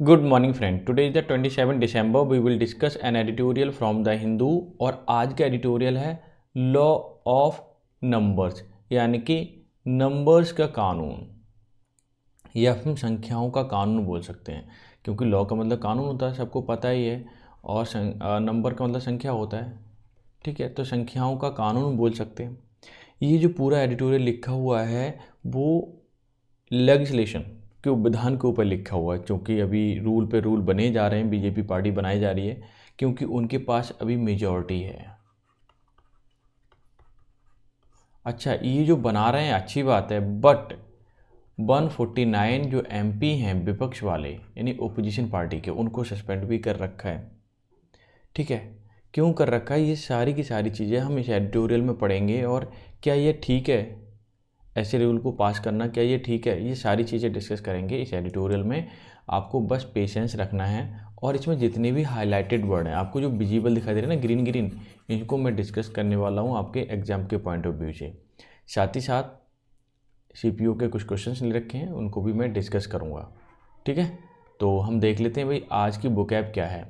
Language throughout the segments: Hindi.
Good morning friend, today is the 27 December. We will discuss an editorial from the Hindu और आज का एडिटोरियल है लॉ ऑफ नंबर्स, यानी कि नंबर्स का कानून या हम संख्याओं का कानून बोल सकते हैं, क्योंकि लॉ का मतलब कानून होता है, सबको पता ही है। और नंबर का मतलब संख्या होता है। ठीक है, तो संख्याओं का कानून बोल सकते हैं। ये जो पूरा एडिटोरियल लिखा हुआ है वो लेजिस्लेशन के विधान के ऊपर लिखा हुआ है, क्योंकि अभी रूल पे रूल बने जा रहे हैं, बीजेपी पार्टी बनाई जा रही है क्योंकि उनके पास अभी मेजॉरिटी है। अच्छा, ये जो बना रहे हैं अच्छी बात है, बट 149 जो एमपी हैं विपक्ष वाले यानी ओपोजिशन पार्टी के, उनको सस्पेंड भी कर रखा है। ठीक है, क्यों कर रखा है, ये सारी की सारी चीज़ें हम इस एडिटोरियल में पढ़ेंगे। और क्या ये ठीक है ऐसे रूल को पास करना, क्या ये ठीक है, ये सारी चीज़ें डिस्कस करेंगे इस एडिटोरियल में। आपको बस पेशेंस रखना है और इसमें जितने भी हाईलाइटेड वर्ड हैं, आपको जो विजिबल दिखाई दे रहे हैं ना, ग्रीन ग्रीन, इनको मैं डिस्कस करने वाला हूँ आपके एग्जाम के पॉइंट ऑफ व्यू से। साथ ही साथ सीपीयू के कुछ क्वेश्चंस ले रखे हैं, उनको भी मैं डिस्कस करूँगा। ठीक है, तो हम देख लेते हैं भाई आज की बुकैब क्या है।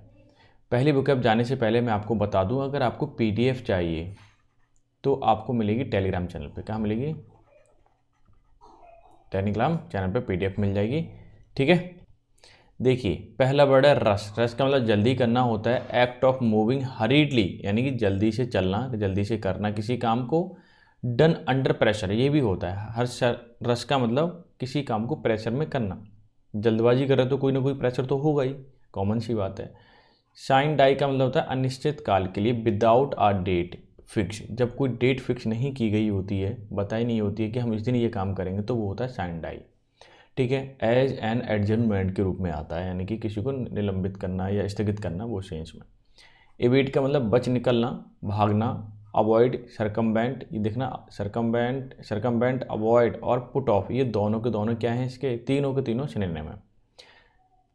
पहली बुकैब जाने से पहले मैं आपको बता दूँ, अगर आपको पीडीएफ चाहिए तो आपको मिलेगी टेलीग्राम चैनल पे। कहाँ मिलेगी? टेलीग्राम चैनल पे पीडीएफ मिल जाएगी। ठीक है, देखिए पहला वर्ड है रश। रश का मतलब जल्दी करना होता है, एक्ट ऑफ मूविंग हरीडली, यानी कि जल्दी से चलना, जल्दी से करना किसी काम को। डन अंडर प्रेशर, ये भी होता है। रश का मतलब किसी काम को प्रेशर में करना, जल्दबाजी कर रहे तो कोई ना कोई प्रेशर तो होगा ही, कॉमन सी बात है। साइन डाई का मतलब होता है अनिश्चित काल के लिए, विदाउट आ डेट फिक्स, जब कोई डेट फिक्स नहीं की गई होती है, बताई नहीं होती है कि हम इस दिन ये काम करेंगे, तो वो होता है साइन डाई। ठीक है, एज एन एडजर्नमेंट के रूप में आता है, यानी कि किसी को निलंबित करना या स्थगित करना, वो सेंस में। एवेट का मतलब बच निकलना, भागना। अवॉइड, सरकमवेंट, ये देखना, सरकमवेंट, अवॉइड और पुट ऑफ, ये दोनों के दोनों क्या हैं, इसके तीनों के तीनों सिनोनिम है।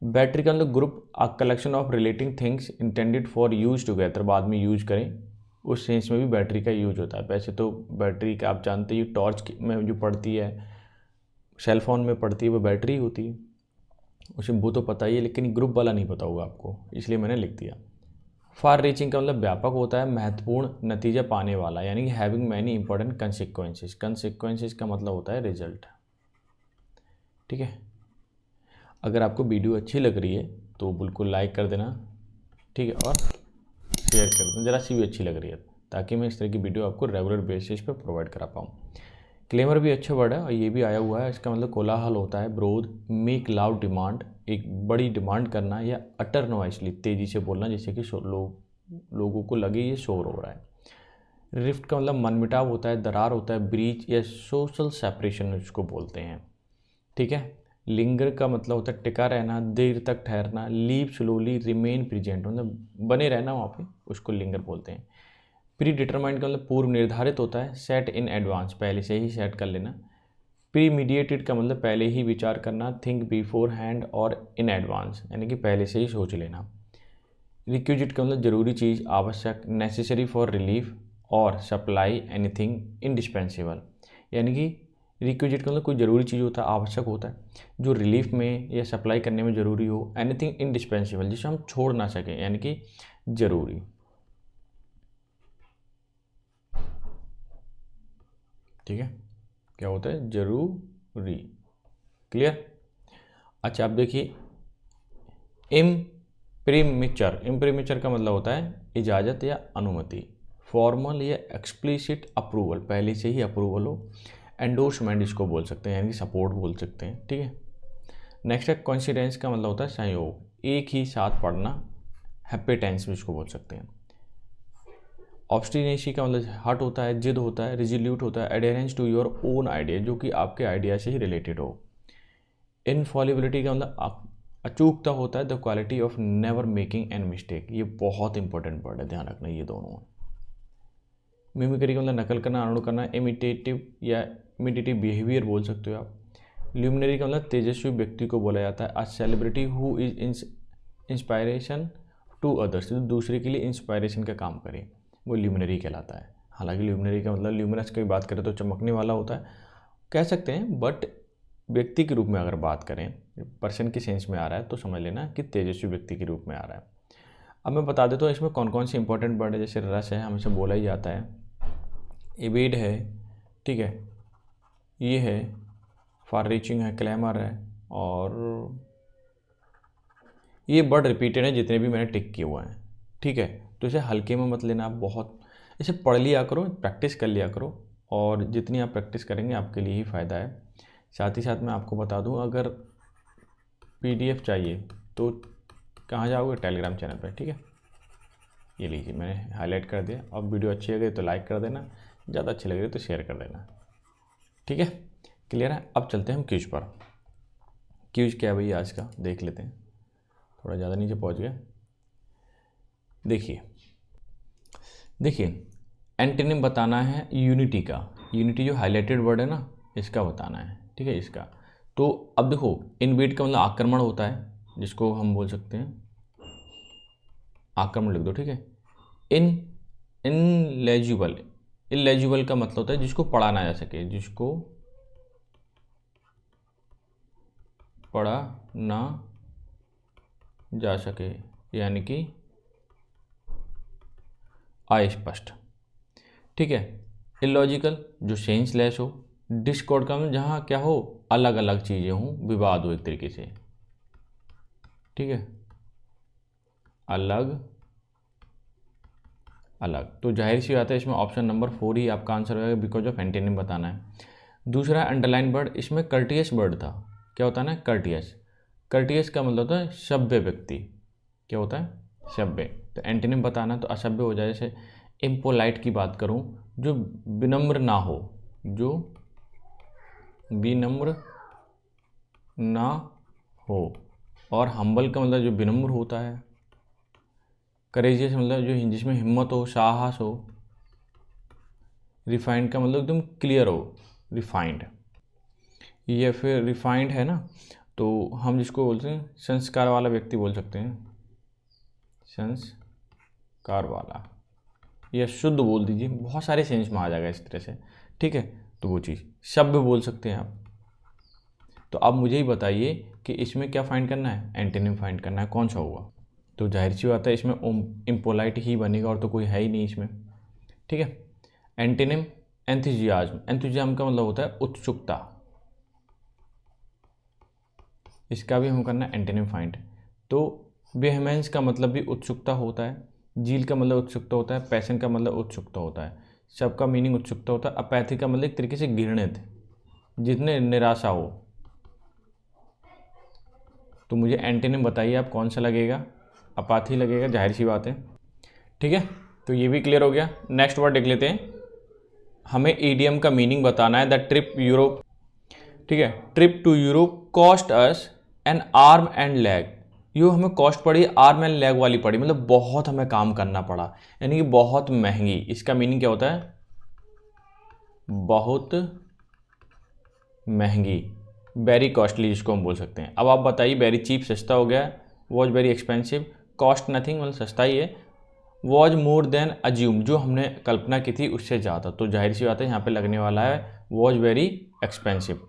बैटरी का मतलब group, a collection of relating things intended for use together, बाद में यूज करें, उस सेंस में भी बैटरी का यूज होता है। वैसे तो बैटरी का आप जानते ही, टॉर्च में जो पड़ती है, सेल फोन में पड़ती है, वो बैटरी होती है, उसे वो तो पता ही है, लेकिन ग्रुप वाला नहीं पता होगा आपको, इसलिए मैंने लिख दिया। फार रीचिंग का मतलब व्यापक होता है, महत्वपूर्ण नतीजा पाने वाला, यानी कि having many important consequences. Consequences का मतलब होता है रिजल्ट। ठीक है, अगर आपको वीडियो अच्छी लग रही है तो बिल्कुल लाइक कर देना। ठीक है, और शेयर कर देना ज़रा सी भी अच्छी लग रही है, ताकि मैं इस तरह की वीडियो आपको रेगुलर बेसिस पे प्रोवाइड करा पाऊँ। क्लेमर भी अच्छा वर्ड है और ये भी आया हुआ है, इसका मतलब कोलाहल होता है, विरोध। मेक लाउड डिमांड, एक बड़ी डिमांड करना, या अटर नॉइसली, तेज़ी से बोलना, जिससे कि लोगों को लगे ये शोर हो रहा है। रिफ्ट का मतलब मनमिटाव होता है, दरार होता है, ब्रीच या सोशल सेपरेशन उसको बोलते हैं। ठीक है, लिंगर का मतलब होता है टिका रहना, देर तक ठहरना। लीव स्लोली, रिमेन प्रेजेंट, मतलब बने रहना वहाँ पे, उसको लिंगर बोलते हैं। प्री डिटरमाइंड का मतलब पूर्व निर्धारित होता है, सेट इन एडवांस, पहले से ही सेट कर लेना। प्री मीडिएटेड का मतलब पहले ही विचार करना, थिंक बिफोर हैंड और इन एडवांस, यानी कि पहले से ही सोच लेना। रिक्विजिट का मतलब जरूरी चीज़, आवश्यक, नेसेसरी फॉर रिलीफ और सप्लाई एनीथिंग इंडिस्पेंसिबल, यानी कि रिक्विजिट का मतलब कोई ज़रूरी चीज़ होता है, आवश्यक होता है, जो रिलीफ में या सप्लाई करने में ज़रूरी हो। एनीथिंग इंडिस्पेंसिबल, जिसे हम छोड़ ना सकें, यानी कि ज़रूरी। ठीक है, क्या होता है, जरूरी। क्लियर? अच्छा, अब देखिए इम्प्रीमेचर। इम्प्रीमेचर का मतलब होता है इजाज़त या अनुमति। फॉर्मल या एक्सप्लिसिट अप्रूवल, पहले से ही अप्रूवल हो। एंडोर्समेंट इसको बोल सकते हैं, यानी कि सपोर्ट बोल सकते हैं। ठीक है, नेक्स्ट है कॉन्सिडेंस का मतलब होता है संयोग, एक ही साथ पढ़ना। हैप्पीटेंस भी इसको बोल सकते हैं। ऑब्स्टिनेसी का मतलब हट होता है, जिद होता है, रिजोल्यूट होता है। एडेरेंस टू योर ओन आइडिया, जो कि आपके आइडिया से ही रिलेटेड हो। इनफॉलिबिलिटी का मतलब अचूकता होता है, the quality of never making an mistake, ये बहुत इंपॉर्टेंट वर्ड है, ध्यान रखना ये दोनों। मिमिक्री का मतलब नकल करना, अनुकरण करना। इमिटेटिव या इमिटेटिव बिहेवियर बोल सकते हो आप। ल्यूमिनरी का मतलब तेजस्वी व्यक्ति को बोला जाता है। A celebrity who is inspiration to others, जो दूसरे के लिए इंस्पायरेशन का काम करे, वो ल्यूमिनरी कहलाता है। हालांकि ल्यूमिनरी का मतलब ल्यूमिनस की बात करें तो चमकने वाला होता है, कह सकते हैं, बट व्यक्ति के रूप में अगर बात करें, पर्सन के सेंस में आ रहा है तो समझ लेना कि तेजस्वी व्यक्ति के रूप में आ रहा है। अब मैं बता देता हूँ इसमें कौन कौन से इंपॉर्टेंट वर्ड है। जैसे रस है, हमेशा बोला ही जाता है, इवेड है, ठीक है, ये है, फार रीचिंग है, क्लैमर है, और ये वर्ड रिपीटेड है जितने भी मैंने टिक किए हुए हैं, ठीक है। तो इसे हल्के में मत लेना, आप बहुत इसे पढ़ लिया करो, प्रैक्टिस कर लिया करो, और जितनी आप प्रैक्टिस करेंगे आपके लिए ही फ़ायदा है। साथ ही साथ मैं आपको बता दूं, अगर PDF चाहिए तो कहाँ जाओगे, टेलीग्राम चैनल पे, ठीक है। ये लीजिए, मैंने हाईलाइट कर दिया। अब वीडियो अच्छी लगे तो लाइक कर देना, ज़्यादा अच्छी लगे तो शेयर कर देना, ठीक है। क्लियर है। अब चलते हैं हम क्यूज पर। क्यूज क्या है भैया आज का, देख लेते हैं। थोड़ा ज़्यादा नीचे पहुँच गया। देखिए एंटोनिम बताना है यूनिटी का। यूनिटी जो हाईलाइटेड वर्ड है ना, इसका बताना है, ठीक है, इसका। तो अब देखो, इनवेड का मतलब आक्रमण होता है, जिसको हम बोल सकते हैं आक्रमण, लिख दो, ठीक है। इनलेजिबल, इलेजिबल का मतलब होता है जिसको पढ़ा ना जा सके, जिसको पढ़ा ना जा सके, यानी कि अस्पष्ट, ठीक है। इलॉजिकल जो सेंसलेस हो। डिस्कॉर्ड का मतलब जहाँ क्या हो, अलग अलग चीज़ें हों, विवाद हो एक तरीके से, ठीक है, अलग अलग। तो जाहिर सी बात है इसमें ऑप्शन नंबर 4 ही आपका आंसर होगा, बिकॉज ऑफ एंटोनिम बताना है। दूसरा अंडरलाइन वर्ड, इसमें कर्टियस वर्ड था। क्या होता है ना, कर्टियस। कर्टियस का मतलब होता है सभ्य व्यक्ति। क्या होता है, सभ्य। तो एंटोनिम बताना तो असभ्य हो जाए। जैसे इम्पोलाइट की बात करूं, जो विनम्र ना हो, जो विनम्र ना हो। और हम्बल का मतलब जो विनम्र होता है। करेजियस मतलब जो जिसमें हिम्मत हो, साहस हो। रिफाइंड का मतलब एकदम क्लियर हो, रिफाइंड। ये फिर रिफाइंड है ना, तो हम जिसको बोलते हैं संस्कार वाला व्यक्ति बोल सकते हैं, संस्कार वाला, या शुद्ध बोल दीजिए, बहुत सारे सेंस में आ जाएगा इस तरह से, ठीक है। तो वो चीज़ सभ्य बोल सकते हैं आप। तो अब मुझे ही बताइए कि इसमें क्या फाइंड करना है, एंटोनिम फाइंड करना है, कौन सा होगा। तो जाहिर सी बात है इसमें इम्पोलाइट ही बनेगा, और तो कोई है ही नहीं इसमें, ठीक है। Antonym enthusiasm. एंथुजियाज्म का मतलब होता है उत्सुकता, इसका भी हम करना है एंटोनिम फाइंड। तो वेहमेंस का मतलब भी उत्सुकता होता है। जील का मतलब उत्सुकता होता है। पैशन का मतलब उत्सुकता होता है। सबका मीनिंग उत्सुकता होता है। अपैथी का मतलब एक तरीके से घृणित, जितने निराशा हो। तो मुझे एंटोनिम बताइए आप कौन सा लगेगा। अपाथी लगेगा, जाहिर सी बात है, ठीक है। तो ये भी क्लियर हो गया। नेक्स्ट वर्ड देख लेते हैं। हमें ईडीएम का मीनिंग बताना है। द ट्रिप यूरोप, ठीक है, trip to Europe cost us an arm and leg. यो हमें कॉस्ट पड़ी, आर्म एंड लेग वाली पड़ी, मतलब बहुत हमें काम करना पड़ा, यानी कि बहुत महंगी। इसका मीनिंग क्या होता है, बहुत महंगी, वेरी कॉस्टली जिसको हम बोल सकते हैं। अब आप बताइए, वेरी चीप सस्ता हो गया, was very expensive, cost nothing मतलब सस्ता ही है, वॉज मोर देन अज्यूम जो हमने कल्पना की थी उससे ज़्यादा। तो जाहिर सी बात है यहाँ पे लगने वाला है वॉज वेरी एक्सपेंसिव,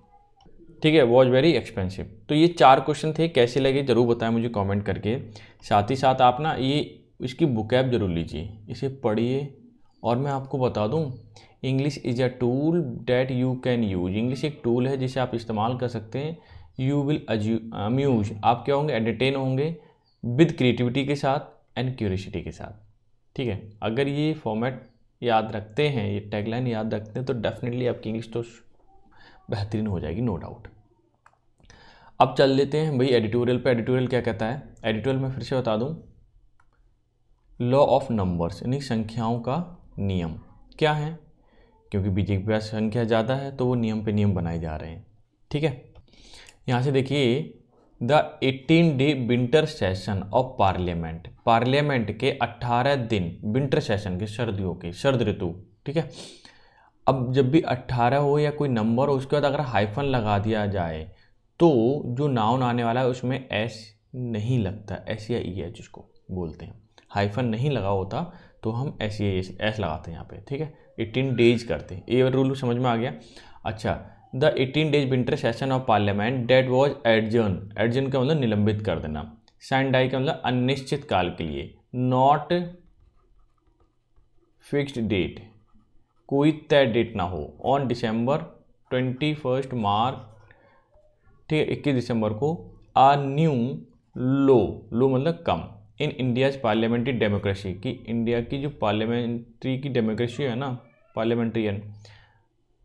ठीक है, वॉज वेरी एक्सपेंसिव। तो ये 4 क्वेश्चन थे, कैसे लगे जरूर बताएं मुझे कमेंट करके। साथ ही साथ आप ना ये इसकी बुकैब जरूर लीजिए, इसे पढ़िए। और मैं आपको बता दूं, English is a tool that you can use. English एक टूल है जिसे आप इस्तेमाल कर सकते हैं। यू विल अम्यूज, आप क्या होंगे, एंटरटेन होंगे विद क्रिएटिविटी के साथ एंड क्यूरियोसिटी के साथ, ठीक है। अगर ये फॉर्मेट याद रखते हैं, ये टैगलाइन याद रखते हैं, तो डेफिनेटली आपकी इंग्लिश तो बेहतरीन हो जाएगी, नो डाउट। अब चल लेते हैं भाई एडिटोरियल पे। एडिटोरियल क्या कहता है, एडिटोरियल में फिर से बता दूं, लॉ ऑफ नंबर्स यानी संख्याओं का नियम क्या है, क्योंकि बीजेपी के पास संख्या ज़्यादा है तो वो नियम पे नियम बनाए जा रहे हैं, ठीक है। यहाँ से देखिए, the 18-day winter session of parliament, parliament के 18 दिन विंटर सेशन के, सर्दियों के, शरद ऋतु, ठीक है। अब जब भी 18 हो या कोई नंबर हो, उसके बाद अगर हाइफन लगा दिया जाए तो जो नाउन आने वाला है उसमें एस नहीं लगता, एस या ई है जिसको बोलते हैं। हाइफन नहीं लगा होता तो हम एस लगाते हैं यहाँ पे, ठीक है। 18 डेज करते हैं, ये रूल समझ में आ गया। अच्छा, the 18 days winter session of parliament date was adjourn, adjourn का मतलब निलंबित कर देना, सैन डाई का मतलब अनिश्चित काल के लिए, नॉट फिक्स्ड डेट, कोई तय डेट ना हो, ऑन December 21 मार्च, ठीक है 21 दिसंबर को, आ न्यू लो, लो मतलब कम, इन इंडियाज पार्लियामेंट्री डेमोक्रेसी, कि इंडिया की जो पार्लियामेंट्री की डेमोक्रेसी है ना, पार्लियामेंट्रियन,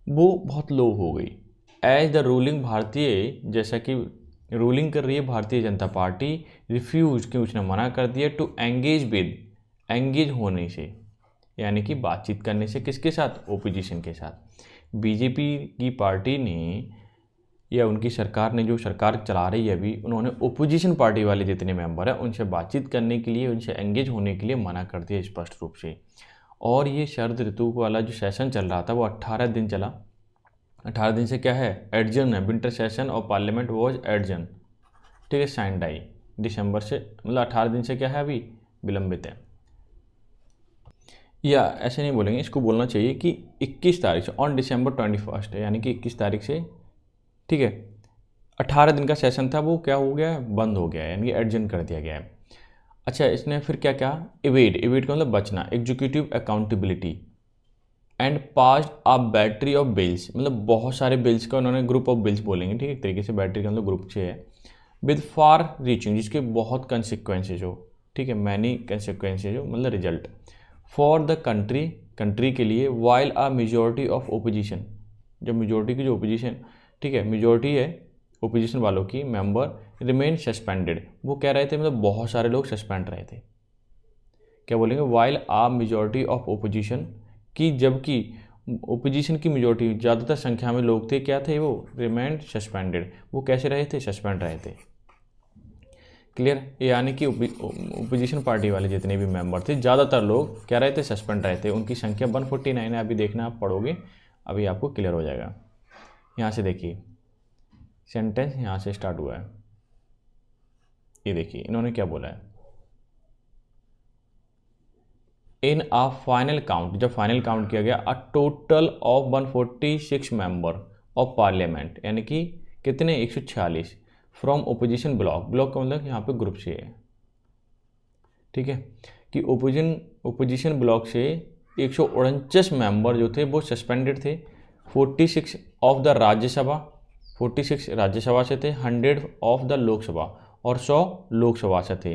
वो बहुत लो हो गई। एज द रूलिंग भारतीय, जैसा कि रूलिंग कर रही है भारतीय जनता पार्टी, रिफ्यूज, कि उसने मना कर दिया टू एंगेज विद, एंगेज होने से, यानी कि बातचीत करने से, किसके साथ, ओपोजिशन के साथ। बीजेपी की पार्टी ने या उनकी सरकार ने, जो सरकार चला रही है अभी, उन्होंने ओपोजिशन पार्टी वाले जितने मेंबर हैं उनसे बातचीत करने के लिए, उनसे एंगेज होने के लिए मना कर दिया स्पष्ट रूप से। और ये शरद ऋतु वाला जो सेशन चल रहा था वो 18 दिन चला। 18 दिन से क्या है, एडजर्न है, विंटर सेशन और पार्लियामेंट वॉज एडजर्न, ठीक है, सैन डाई, दिसंबर से, मतलब 18 दिन से क्या है अभी, विलंबित है। या ऐसे नहीं बोलेंगे, इसको बोलना चाहिए कि 21 तारीख से, ऑन December 21 है, यानी कि 21 तारीख से, ठीक है, 18 दिन का सेशन था वो क्या हो गया है, बंद हो गया है, यानी कि एडजर्न कर दिया गया है। अच्छा, इसने फिर क्या क्या, इवेड, इवेड का मतलब बचना, executive accountability, and passed a battery of bills, मतलब बहुत सारे बिल्स का उन्होंने, ग्रुप ऑफ बिल्स बोलेंगे, ठीक है, एक तरीके से बैटरी का मतलब ग्रुप से है, विद फार रीचिंग, जिसके बहुत कंसिक्वेंसेज हो, ठीक है, मैनी कंसिक्वेंसेज हो, मतलब result, for the country, country के लिए, while a majority of opposition, जब मेजोरिटी की जो ओपोजिशन, ठीक है, मेजोरिटी है ओपोजिशन वालों की मेंबर, रिमेन सस्पेंडेड, वो कह रहे थे मतलब बहुत सारे लोग सस्पेंड रहे थे, क्या बोलेंगे, while a majority of opposition, की जबकि ओपोजिशन की मेजोरिटी, ज़्यादातर संख्या में लोग थे, क्या थे वो, रिमेन सस्पेंडेड, वो कैसे रहे थे, सस्पेंड रहे थे। क्लियर, यानी कि ओपोजिशन पार्टी वाले जितने भी मेंबर थे, ज़्यादातर लोग क्या रहे थे, सस्पेंड रहे थे, उनकी संख्या 149 है, अभी देखना, आप पढ़ोगे अभी आपको क्लियर हो जाएगा। यहाँ से देखिए सेंटेंस यहाँ से स्टार्ट हुआ है, ये देखिए इन्होंने क्या बोला है, इन अ फाइनल काउंट, जब फाइनल काउंट किया गया, a total of 146 member of parliament, यानी कि कितने, 146, फ्रॉम ओपोजिशन ब्लॉक, ब्लॉक का मतलब यहाँ पे ग्रुप से है, ठीक है, कि ओपोजिशन ब्लॉक से 149 मेंबर जो थे वो सस्पेंडेड थे, 46 ऑफ द राज्यसभा, 46 राज्यसभा से थे, 100 ऑफ द लोकसभा, और 100 लोकसभा से थे,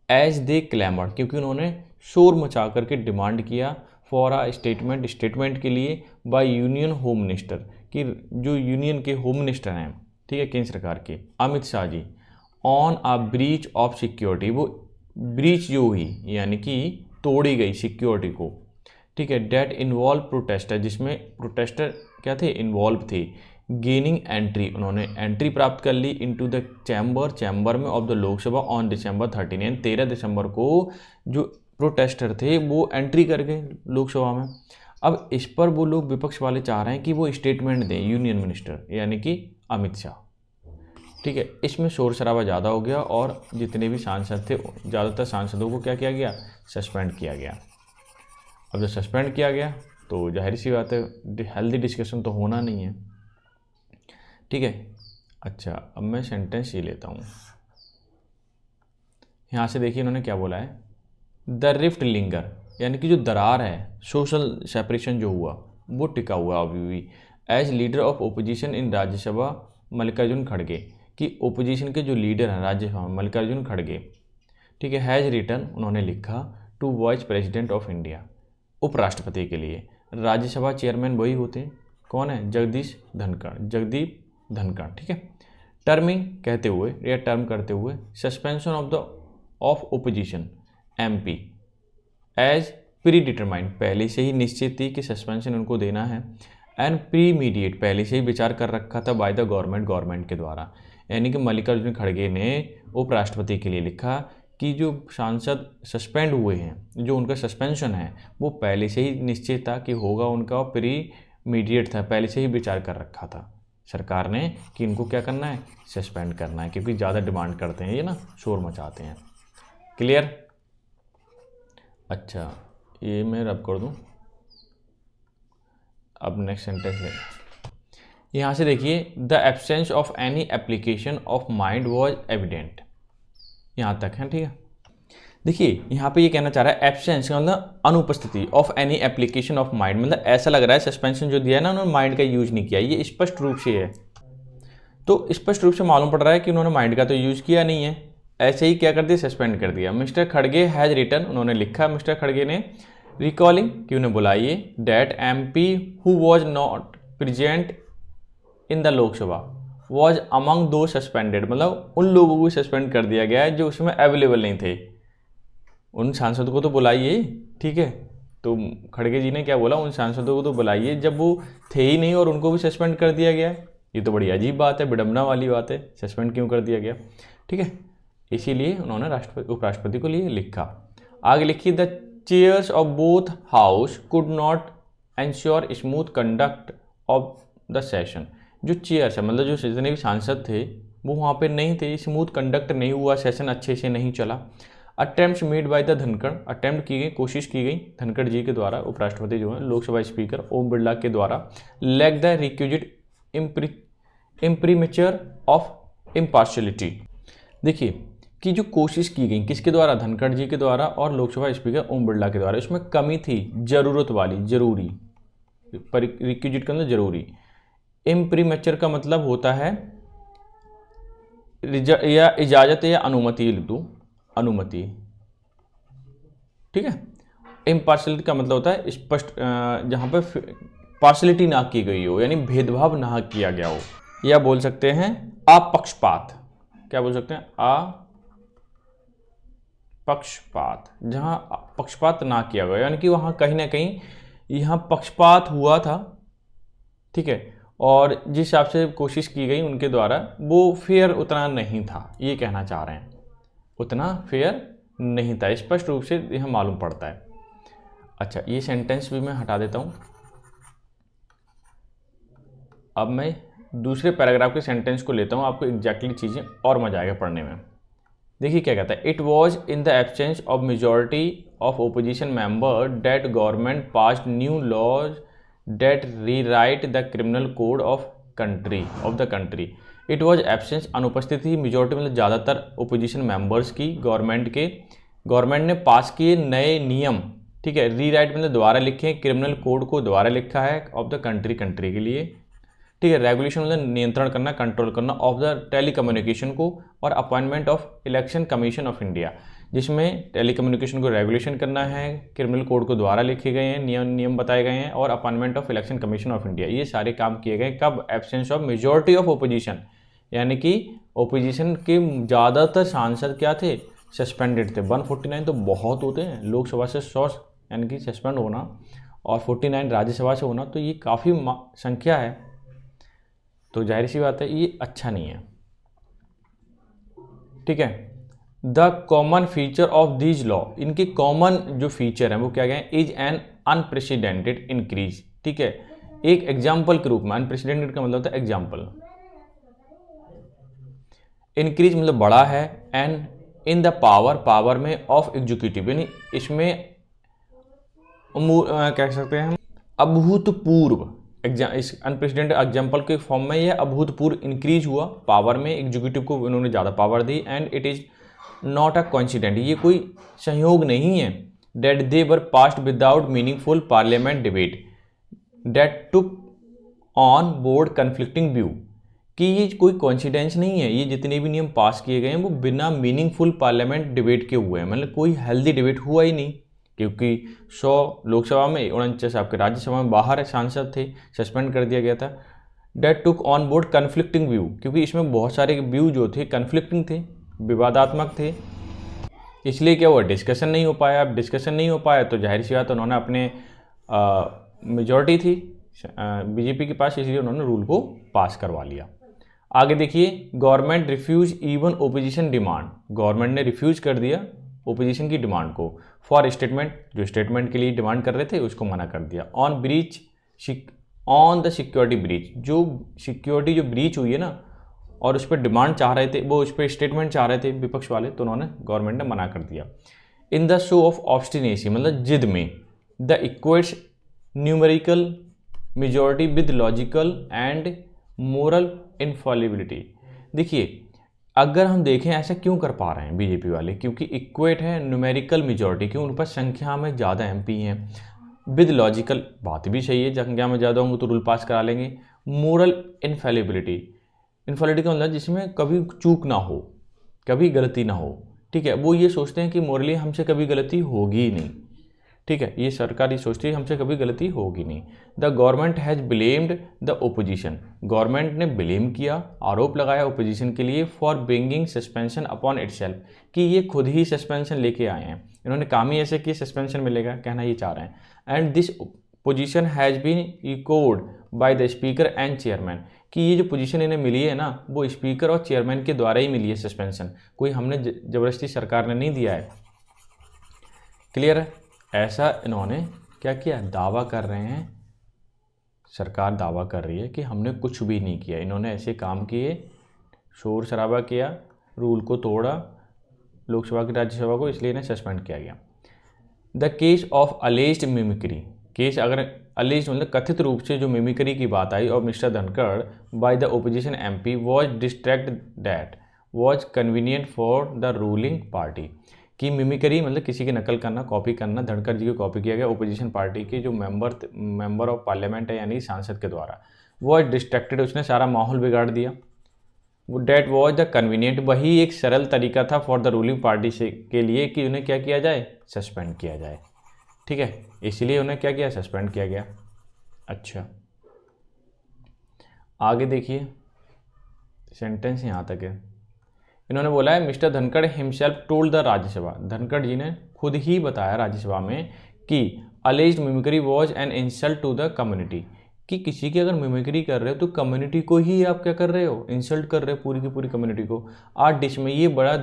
एज दे क्लैमर, क्योंकि उन्होंने शोर मचा करके डिमांड किया, फॉर अ स्टेटमेंट, स्टेटमेंट के लिए, बाय यूनियन होम मिनिस्टर, कि जो यूनियन के होम मिनिस्टर हैं, ठीक है, केंद्र सरकार के, Amit Shah ji, on a breach of security, वो ब्रीच जो हुई यानी कि तोड़ी गई सिक्योरिटी को, ठीक है, डेट इन्वॉल्व प्रोटेस्टर, जिसमें प्रोटेस्टर क्या थे, इन्वॉल्व थे, गेनिंग एंट्री, उन्होंने एंट्री प्राप्त कर ली इनटू द चैम्बर, चैम्बर में of the Lok Sabha, on December 13, यानी 13 दिसंबर को जो प्रोटेस्टर थे वो एंट्री कर गए लोकसभा में। अब इस पर वो लोग विपक्ष वाले चाह रहे हैं कि वो स्टेटमेंट दें, यूनियन मिनिस्टर यानी कि अमित शाह, ठीक है, इसमें शोर शराबा ज़्यादा हो गया और जितने भी सांसद थे, ज़्यादातर सांसदों को क्या किया गया, सस्पेंड किया गया। अब जब सस्पेंड किया गया तो जाहिर सी बात है हेल्दी डिस्कशन तो होना नहीं है, ठीक है। अच्छा, अब मैं सेंटेंस ये लेता हूँ, यहाँ से देखिए इन्होंने क्या बोला है, द रिफ्ट लिंगर, यानी कि जो दरार है, सोशल सेपरेशन जो हुआ वो टिका हुआ अभी भी, एज लीडर ऑफ ओपोजिशन इन राज्यसभा मल्लिकार्जुन खड़गे, कि ओपोजिशन के जो लीडर हैं राज्यसभा में मल्लिकार्जुन खड़गे, ठीक है, हैज़ रिटर्न, उन्होंने लिखा, to vice president of India, उपराष्ट्रपति के लिए, राज्यसभा चेयरमैन वही होते हैं, कौन है, जगदीप धनखड़, ठीक है, टर्मिंग कहते हुए या टर्म करते हुए, suspension of opposition MP as predetermined, पहले से ही निश्चित थी कि सस्पेंशन उनको देना है, एंड प्रीमीडिएट, पहले से ही विचार कर रखा था, बाय द गवर्नमेंट के द्वारा, यानी कि मल्लिकार्जुन खड़गे ने उपराष्ट्रपति के लिए लिखा कि जो सांसद सस्पेंड हुए हैं, जो उनका सस्पेंशन है वो पहले से ही निश्चित था कि होगा उनका, और प्रीमीडिएट था, पहले से ही विचार कर रखा था सरकार ने कि इनको क्या करना है, सस्पेंड करना है, क्योंकि ज़्यादा डिमांड करते हैं ये ना, शोर मचाते हैं। क्लियर। अच्छा, ये मैं रब कर दूं, अब नेक्स्ट सेंटेंस ले, यहाँ से देखिए the absence of any application of mind was evident, यहाँ तक है, ठीक है। देखिए यहाँ पे ये कहना चाह रहा है एब्सेंस का मतलब अनुपस्थिति, of any application of mind, मतलब ऐसा लग रहा है सस्पेंशन जो दिया है ना उन्होंने माइंड का यूज नहीं किया, ये स्पष्ट रूप से है। तो स्पष्ट रूप से मालूम पड़ रहा है कि उन्होंने माइंड का तो यूज किया नहीं है, ऐसे ही क्या कर दिया, सस्पेंड कर दिया। मिस्टर खड़गे हैज रिटन, उन्होंने लिखा मिस्टर खड़गे ने, रिकॉलिंग कि उन्हें बुलाइए, that MP who was not present in the Lok Sabha was among दो सस्पेंडेड, मतलब उन लोगों को सस्पेंड कर दिया गया है जो उसमें अवेलेबल नहीं थे। उन सांसदों को तो बुलाइए, ठीक है। तो खड़गे जी ने क्या बोला, उन सांसदों को तो बुलाइए जब वो थे ही नहीं और उनको भी सस्पेंड कर दिया गया है। ये तो बड़ी अजीब बात है, विडम्बना वाली बात है, सस्पेंड क्यों कर दिया गया, ठीक है। इसीलिए उन्होंने उपराष्ट्रपति को लिए लिखा। आगे लिखिए the chairs of both house could not ensure smooth conduct of the session. जो चेयर्स है मतलब जो जितने भी सांसद थे वो वहाँ पे नहीं थे, स्मूथ कंडक्ट नहीं हुआ, सेशन अच्छे से नहीं चला। Attempt made by the Dhankhar, attempt की गई, कोशिश की गई धनखड़ जी के द्वारा, उपराष्ट्रपति जो है लोकसभा स्पीकर ओम बिरला के द्वारा, lack the requisite imprimatur of impartiality. देखिए कि जो कोशिश की गई किसके द्वारा, धनखड़ जी के द्वारा और लोकसभा स्पीकर ओम बिरला के द्वारा, इसमें कमी थी जरूरत वाली, जरूरी, रिक्विजिट का मतलब जरूरी। इम्प्रीमेच्योर का मतलब होता है या इजाजत या अनुमति, लिख दूँ अनुमति, ठीक है। इम्पार्शलिटी का मतलब होता है स्पष्ट, जहाँ पे पार्शलिटी ना की गई हो, यानी भेदभाव ना किया गया हो, या बोल सकते हैं अपक्षपात। क्या बोल सकते हैं, अपक्षपात, जहाँ पक्षपात ना किया गया, यानी कि वहाँ कहीं ना कहीं यहाँ पक्षपात हुआ था, ठीक है। और जिस हिसाब से कोशिश की गई उनके द्वारा वो फेयर उतना नहीं था, ये कहना चाह रहे हैं, उतना फेयर नहीं था, स्पष्ट रूप से यह मालूम पड़ता है। अच्छा ये सेंटेंस भी मैं हटा देता हूँ। अब मैं दूसरे पैराग्राफ के सेंटेंस को लेता हूँ, आपको एग्जैक्टली चीज़ें और मजा आएगा पढ़ने में। देखिए क्या कहता है, it was in the absence of majority of opposition member that government passed new laws that rewrite the criminal code of the country. It was absence, अनुपस्थित थी, मेजॉरिटी मतलब ज़्यादातर ओपोजिशन मेंबर्स की, गवर्नमेंट ने पास किए नए नियम, ठीक है। रीराइट मतलब दोबारा लिखे, क्रिमिनल कोड को दोबारा लिखा है ऑफ द कंट्री के लिए, ठीक है। रेगुलेशन मतलब नियंत्रण करना, कंट्रोल करना ऑफ द टेलीकम्युनिकेशन को, और appointment of election commission of India, जिसमें टेलीकम्युनिकेशन को रेगुलेशन करना है, क्रिमिनल कोड को द्वारा लिखे गए हैं, नियम बताए गए हैं, और appointment of election commission of India, ये सारे काम किए गए कब, absence of majority of opposition, यानी कि ओपोजिशन के ज़्यादातर सांसद क्या थे, सस्पेंडेड थे। 149 तो बहुत होते हैं, लोकसभा से 100 यानी कि सस्पेंड होना, और 49 राज्यसभा से होना, तो ये काफ़ी संख्या है, तो जाहिर सी बात है ये अच्छा नहीं है, ठीक है। The common feature of this law, इनके कॉमन जो फीचर हैं वो क्या गए, इज एन अनप्रेसिडेंटेड इंक्रीज, ठीक है। एक एग्जाम्पल के रूप में, अनप्रेसिडेंटेड का मतलब होता है एग्जाम्पल, इंक्रीज मतलब बड़ा है, एंड इन द पावर में ऑफ एग्जीक्यूटिव, यानी इसमें कह सकते हैं हम अभूतपूर्व, इस अनप्रेसिडेंटेड एग्जाम्पल के फॉर्म में यह अभूतपूर्व इंक्रीज हुआ पावर में, एग्जीक्यूटिव को उन्होंने ज़्यादा पावर दी, and it is not a coincident, ये कोई संयोग नहीं है, that they were passed without meaningful parliament debate that took on board conflicting view, कि ये कोई कोइंसिडेंस नहीं है, ये जितने भी नियम पास किए गए हैं वो बिना मीनिंगफुल पार्लियामेंट डिबेट के हुए हैं, मतलब कोई हेल्दी डिबेट हुआ ही नहीं, क्योंकि 100 लोकसभा में, 49 आपके राज्यसभा में बाहर सांसद थे, सस्पेंड कर दिया गया था। That took on board conflicting view, क्योंकि इसमें बहुत सारे व्यू जो थे कन्फ्लिक्टिंग थे, विवादात्मक थे, इसलिए क्या हुआ, डिस्कशन नहीं हो पाया। अब डिस्कशन नहीं हो पाया तो जाहिर सी बात उन्होंने अपने मेजॉरिटी थी बीजेपी के पास, इसलिए उन्होंने रूल को पास करवा लिया। आगे देखिए, government refuse even opposition demand, government ने रिफ्यूज कर दिया ओपोजिशन की डिमांड को, फॉर स्टेटमेंट, जो स्टेटमेंट के लिए डिमांड कर रहे थे उसको मना कर दिया। ऑन द सिक्योरिटी ब्रीच, जो सिक्योरिटी जो ब्रीच हुई है ना, और उस पर डिमांड चाह रहे थे, वो उस पर स्टेटमेंट चाह रहे थे विपक्ष वाले, तो उन्होंने गवर्नमेंट ने मना कर दिया। In the show of obstinacy मतलब जिद में, the equates numerical majority with logical and moral infallibility. देखिए अगर हम देखें ऐसा क्यों कर पा रहे हैं बीजेपी वाले, क्योंकि इक्वेट है न्यूमेरिकल मेजॉरिटी, क्यों उन पर संख्या में ज़्यादा एमपी हैं। विद लॉजिकल बात भी सही है, संख्या में ज़्यादा होंगे तो रूल पास करा लेंगे। मोरल इनफेलिबिलिटी, इनफेलिबिलिटी का मतलब जिसमें कभी चूक ना हो, कभी गलती ना हो, ठीक है। वो ये सोचते हैं कि मोरली हमसे कभी गलती होगी ही नहीं, ठीक है। ये सरकार ये सोचती है हमसे कभी गलती होगी नहीं। The government has blamed the opposition, government ने ब्लेम किया, आरोप लगाया ओपोजिशन के लिए for bringing suspension upon itself, कि ये खुद ही सस्पेंशन लेके आए हैं, इन्होंने काम ही ऐसे कि सस्पेंशन मिलेगा, कहना ये चाह रहे हैं। And this position has been echoed by the speaker and chairman, कि ये जो पोजीशन इन्हें मिली है ना वो स्पीकर और चेयरमैन के द्वारा ही मिली है सस्पेंशन, कोई हमने ज़बरदस्ती सरकार ने नहीं दिया है। क्लियर है? ऐसा इन्होंने क्या किया, दावा कर रहे हैं, सरकार दावा कर रही है कि हमने कुछ भी नहीं किया, इन्होंने ऐसे काम किए, शोर शराबा किया, रूल को तोड़ा, लोकसभा की राज्यसभा को, इसलिए इन्हें सस्पेंड किया गया। The case of alleged mimicry, case अगर अलेज्ड मतलब कथित रूप से जो मिमिक्री की बात आई और mister Dhankhar by the opposition MP was distract that was convenient for the ruling party, कि मिमिक्री मतलब किसी की नकल करना, कॉपी करना, धनखड़ जी को कॉपी किया गया ओपोजिशन पार्टी के जो मेंबर ऑफ पार्लियामेंट है यानी सांसद के द्वारा। वॉज डिस्ट्रैक्टेड, उसने सारा माहौल बिगाड़ दिया। डेट वॉज द कन्वीनियंट, वही एक सरल तरीका था फॉर द रूलिंग पार्टी से के लिए कि उन्हें क्या किया जाए, सस्पेंड किया जाए, ठीक है। इसलिए उन्हें क्या किया, सस्पेंड किया गया। अच्छा आगे देखिए, सेंटेंस यहाँ तक है। इन्होंने बोला है mister Dhankhar himself told the Rajya Sabha, Dhankhar ji ने खुद ही बताया राज्यसभा में कि alleged mimicry was an insult to the community, कि किसी की अगर मिमिक्री कर रहे हो तो कम्युनिटी को ही आप क्या कर रहे हो, इंसल्ट कर रहे हो, पूरी की पूरी कम्युनिटी को। आज डिश में ये बड़ा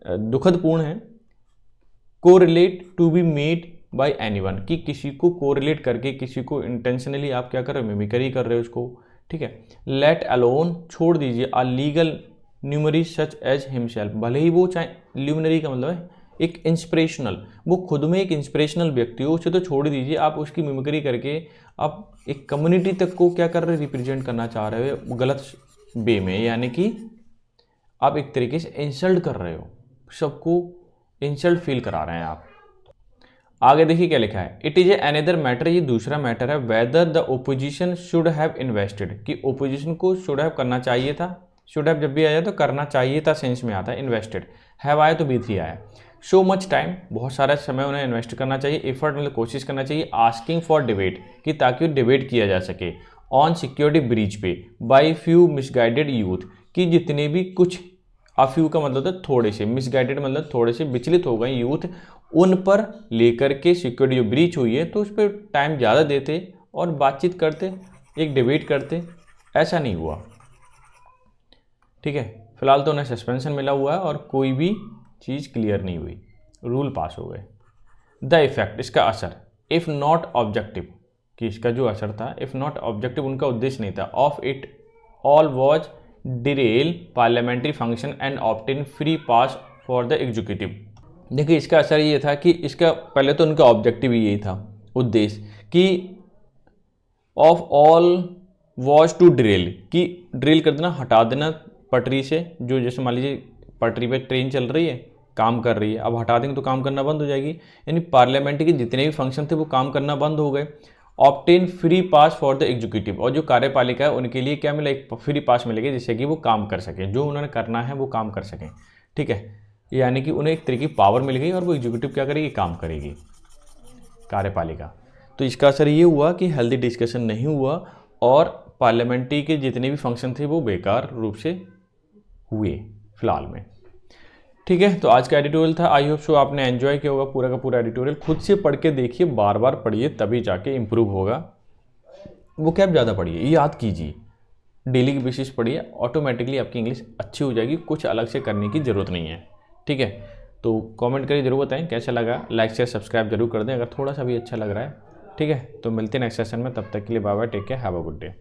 दुखदपूर्ण है। Correlate to be made by anyone, कि किसी को कोरिलेट करके किसी को इंटेंशनली आप क्या कर रहे हो, मिमिक्री कर रहे हो उसको, ठीक है। लेट अलोन, छोड़ दीजिए, a legal luminary such as himself, भले ही वो चाहे ल्यूमिनरी का मतलब है एक इंस्पिरेशनल, वो खुद में एक इंस्पिरेशनल व्यक्ति हो, उसे तो छोड़ दीजिए, आप उसकी मिमिक्री करके आप एक कम्युनिटी तक को क्या कर रहे हो, रिप्रेजेंट करना चाह रहे हो गलत वे में, यानी कि आप एक तरीके से इंसल्ट कर रहे हो, सबको इंसल्ट फील करा रहे हैं आप। आगे देखिए क्या लिखा है, it is a another matter, ये दूसरा मैटर है, whether the opposition should have invested, कि ओपोजिशन को शुड हैव करना चाहिए था, शुड हैव जब भी आया तो करना चाहिए था सेंस में आता है, इन्वेस्टेड, हैव आया तो B3 आया। शो मच टाइम, बहुत सारा समय उन्हें इन्वेस्ट करना चाहिए, एफर्ट मतलब कोशिश करना चाहिए, आस्किंग फॉर डिबेट, कि ताकि डिबेट किया जा सके, ऑन सिक्योरिटी ब्रीच पे, बाई फ्यू मिसगाइडेड यूथ, कि जितने भी कुछ, अफ्यू का मतलब था थोड़े से, मिसगाइडेड मतलब थोड़े से विचलित हो गए यूथ, उन पर लेकर के सिक्योरिटी जो ब्रीच हुई है तो उस पर टाइम ज़्यादा देते और बातचीत करते, एक डिबेट करते, ऐसा नहीं हुआ, ठीक है। फिलहाल तो उन्हें सस्पेंशन मिला हुआ है और कोई भी चीज़ क्लियर नहीं हुई, रूल पास हो गए। द इफेक्ट, इसका असर, इफ़ नॉट ऑब्जेक्टिव, कि इसका जो असर था, इफ़ नॉट ऑब्जेक्टिव उनका उद्देश्य नहीं था, of it all was Daryl parliamentary function and obtain free pass for the executive. देखिए इसका असर ये था कि इसका पहले तो उनका ऑब्जेक्टिव यही था, उद्देश्य, कि of all was to drill, कि ड्रिल कर देना, हटा देना पटरी से, जो जैसे मान लीजिए पटरी पे ट्रेन चल रही है, काम कर रही है, अब हटा देंगे तो काम करना बंद हो जाएगी, यानी पार्लियामेंट के जितने भी फंक्शन थे वो काम करना बंद हो गए। Obtain free pass for the executive, और जो कार्यपालिका है उनके लिए क्या मिला, एक फ्री पास मिलेगा जिससे कि वो काम कर सकें, जो उन्होंने करना है वो काम कर सकें, ठीक है। यानी कि उन्हें एक तरीके की पावर मिल गई और वो एग्जीक्यूटिव क्या करेगी, काम करेगी, कार्यपालिका। तो इसका असर ये हुआ कि हेल्दी डिस्कशन नहीं हुआ और पार्लियामेंट्री के जितने भी फंक्शन थे वो बेकार रूप से हुए फिलहाल में, ठीक है। तो आज का एडिटोरियल था, आई होप सो आपने एंजॉय किया होगा पूरा का पूरा एडिटोरियल। खुद से पढ़ के देखिए, बार बार पढ़िए, तभी जाके इम्प्रूव होगा। वो क्या ज़्यादा पढ़िए, याद कीजिए, डेली की बेसिस पढ़िए, ऑटोमेटिकली आपकी इंग्लिश अच्छी हो जाएगी, कुछ अलग से करने की ज़रूरत नहीं है, ठीक है। तो कमेंट करके जरूर बताएं कैसा लगा, लाइक शेयर सब्सक्राइब जरूर कर दें अगर थोड़ा सा भी अच्छा लग रहा है, ठीक है। तो मिलते हैं नेक्स्ट सेशन में, तब तक के लिए bye bye, take care, have a good day.